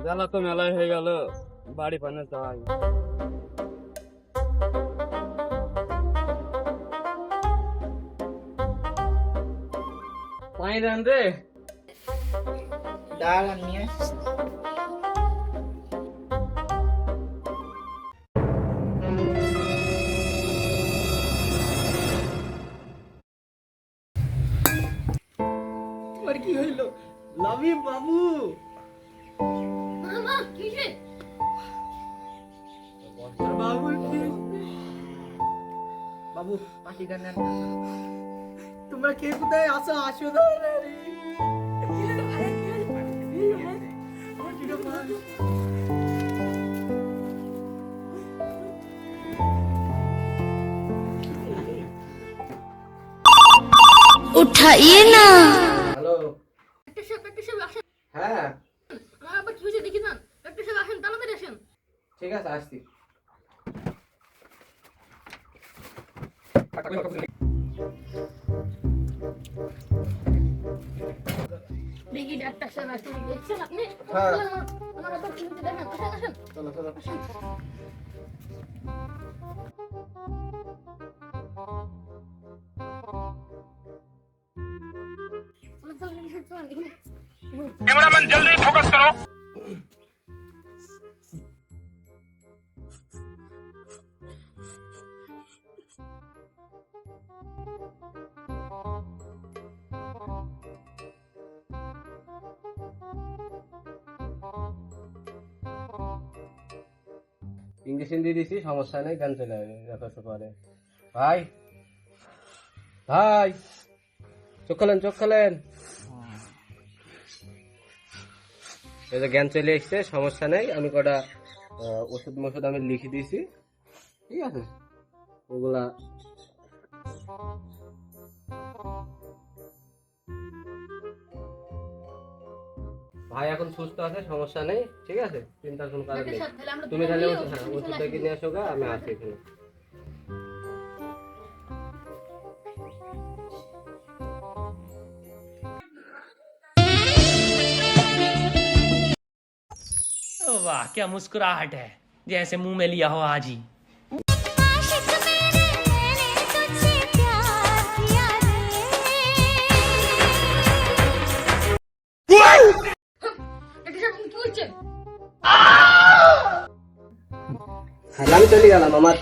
জ্বালা তো মেলায় হয়ে গেল, বাড়ি পানে যাই। পানি দেন রে। ডাল নিয়ে তোমার কি হইল? লাভি বাবু মামা কি রে? বাবু কি বাবু পাটিটা নেন। তোমরা কে কোথায় আসো? আসো না उठाइए ना। হ্যালো। একটা সব আসেন। হ্যাঁ আমার আবার কি হয়েছে দেখি না। একটা সব আসেন, তাড়াতাড়ি আসেন। ঠিক আছে আসছি। দেখি ডাক্তার সাহেব আসেন, দেখছেন আপনি? হ্যাঁ। আমার আবার কি হয়েছে দেখেন। আসেন আসেন। চলো চলো। कैमरामैन जल्दी फोकस करो। ইঞ্জেকশন দিয়ে দিছি, সমস্যা নেই, গান চলে যাবে যথেষ্ট পরে। ভাই ভাই, চোখ খোলেন, চোখ খোলেন। এই যে জ্ঞান চলে এসছে, সমস্যা নেই। আমি কটা ওষুধ মষুধ আমি লিখে দিয়েছি, ঠিক আছে? ওগুলা ভাই এখন সুস্থ আছে, সমস্যা নেই, ঠিক আছে? চিন্তার কোনো কারণ নেই। ডাক্তার সাহেব, তাহলে আমরা তুমি তাহলে দুজনে হ্যাঁ মিলে ওষুধটা কিনে আসো গা, আমি আছি এখানে। वाह क्या मुस्कुराहट है, जैसे मुंह में लिया हो आज ही। ডাক্তার সাহেব কি হচ্ছে? হ্যাঁ আমি চলে গেলাম, আমার